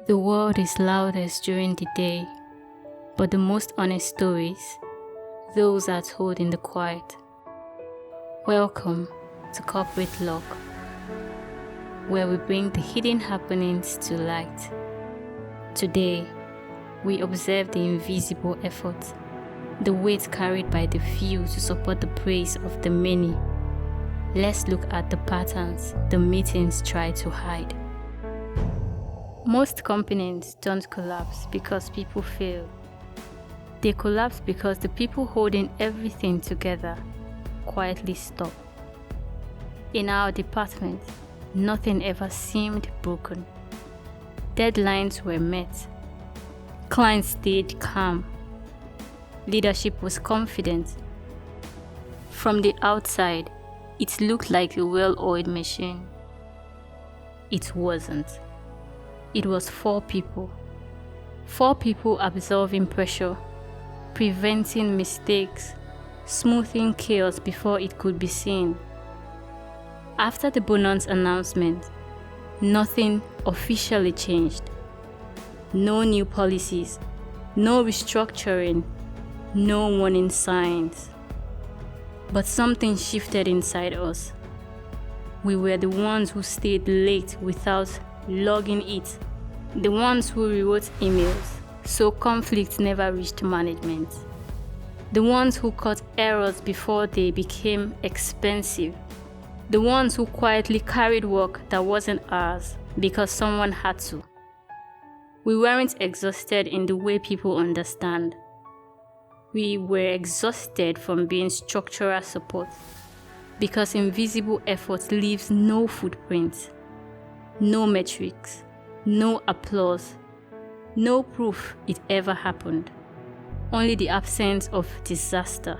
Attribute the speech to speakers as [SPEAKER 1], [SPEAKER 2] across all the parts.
[SPEAKER 1] The world is loudest during the day, but the most honest stories, those are told in the quiet. Welcome to Corporate Lurk, where we bring the hidden happenings to light. Today, we observe the invisible effort, the weight carried by the few to support the praise of the many. Let's look at the patterns the meetings try to hide. Most companies don't collapse because people fail. They collapse because the people holding everything together quietly stop. In our department, nothing ever seemed broken. Deadlines were met. Clients stayed calm. Leadership was confident. From the outside, it looked like a well-oiled machine. It wasn't. It was four people absorbing pressure, preventing mistakes, smoothing chaos before it could be seen. After the bonus announcement, nothing officially changed. No new policies, no restructuring, no warning signs. But something shifted inside us. We were the ones who stayed late without logging it, the ones who rewrote emails so conflict never reached management, the ones who caught errors before they became expensive, the ones who quietly carried work that wasn't ours because someone had to. We weren't exhausted in the way people understand. We were exhausted from being structural support because invisible effort leaves no footprint. No metrics, no applause, no proof it ever happened. Only the absence of disaster.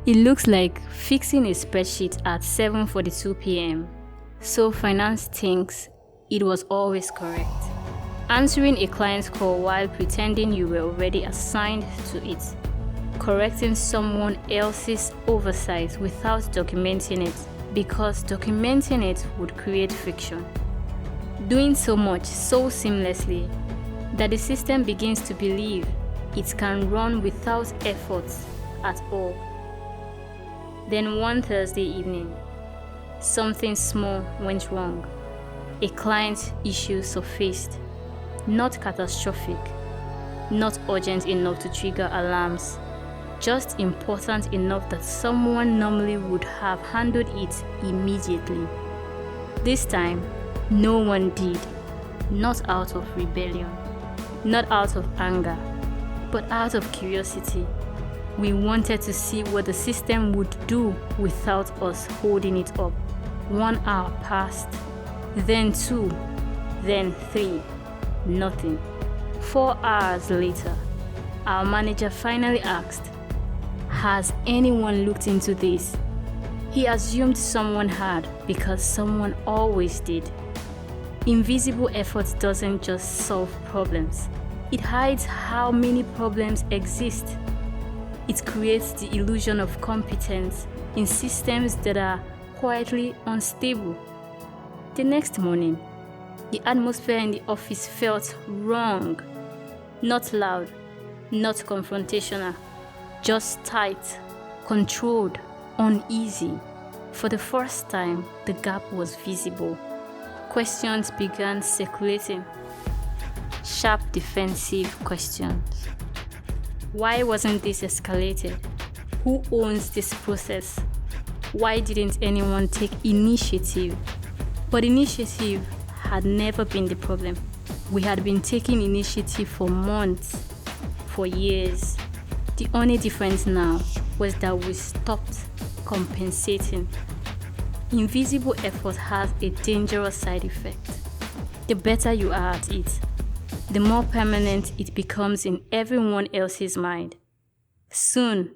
[SPEAKER 1] It looks like fixing a spreadsheet at 7:42 p.m. So finance thinks it was always correct. Answering a client's call while pretending you were already assigned to it. Correcting someone else's oversight without documenting it because documenting it would create friction. Doing so much so seamlessly that the system begins to believe it can run without effort at all. Then one Thursday evening, something small went wrong. A client issue surfaced, not catastrophic, not urgent enough to trigger alarms, just important enough that someone normally would have handled it immediately. This time, no one did, not out of rebellion, not out of anger, but out of curiosity. We wanted to see what the system would do without us holding it up. 1 hour passed, then 2, then 3, nothing. 4 hours later, our manager finally asked, "Has anyone looked into this?" He assumed someone had because someone always did. Invisible effort doesn't just solve problems. It hides how many problems exist. It creates the illusion of competence in systems that are quietly unstable. The next morning, the atmosphere in the office felt wrong. Not loud, not confrontational, just tight, controlled, uneasy. For the first time, the gap was visible. Questions began circulating. Sharp defensive questions. Why wasn't this escalated? Who owns this process? Why didn't anyone take initiative? But initiative had never been the problem. We had been taking initiative for months, for years. The only difference now was that we stopped compensating. Invisible effort has a dangerous side effect. The better you are at it, the more permanent it becomes in everyone else's mind. Soon,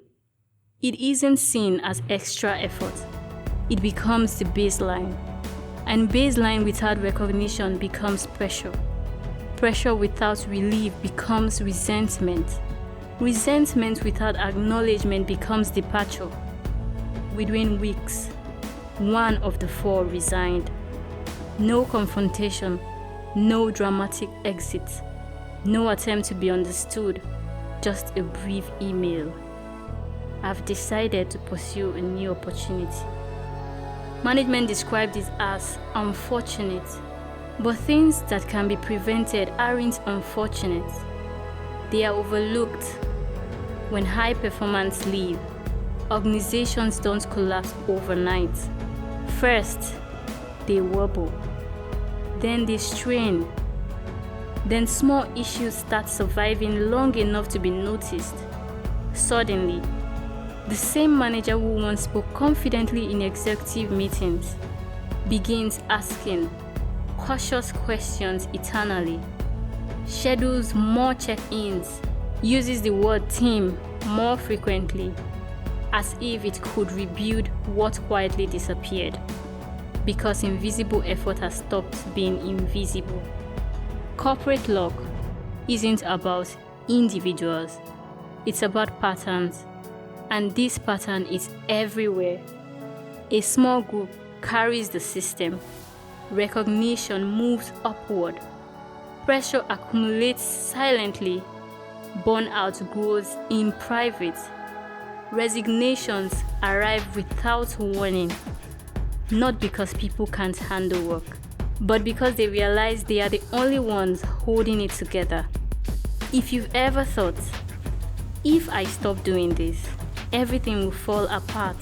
[SPEAKER 1] it isn't seen as extra effort. It becomes the baseline. And baseline without recognition becomes pressure. Pressure without relief becomes resentment. Resentment without acknowledgement becomes departure. Within weeks, one of the four resigned. No confrontation, No dramatic exit. No attempt to be understood. Just a brief email. I've decided to pursue a new opportunity. Management described it as unfortunate, but things that can be prevented aren't unfortunate. They are overlooked. When high performance leave, organizations don't collapse overnight. First, they wobble. Then they strain. Then small issues start surviving long enough to be noticed. Suddenly, the same manager who once spoke confidently in executive meetings begins asking cautious questions eternally, schedules more check-ins, uses the word team more frequently, as if it could rebuild what quietly disappeared, because invisible effort has stopped being invisible. Corporate Lurk isn't about individuals, it's about patterns. And this pattern is everywhere. A small group carries the system. Recognition moves upward. Pressure accumulates silently. Burnout grows in private. Resignations arrive without warning. Not because people can't handle work, but because they realize they are the only ones holding it together. If you've ever thought, if I stop doing this, everything will fall apart,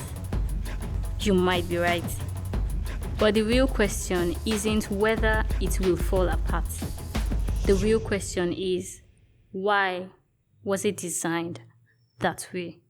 [SPEAKER 1] you might be right. But the real question isn't whether it will fall apart. The real question is, why was it designed that way?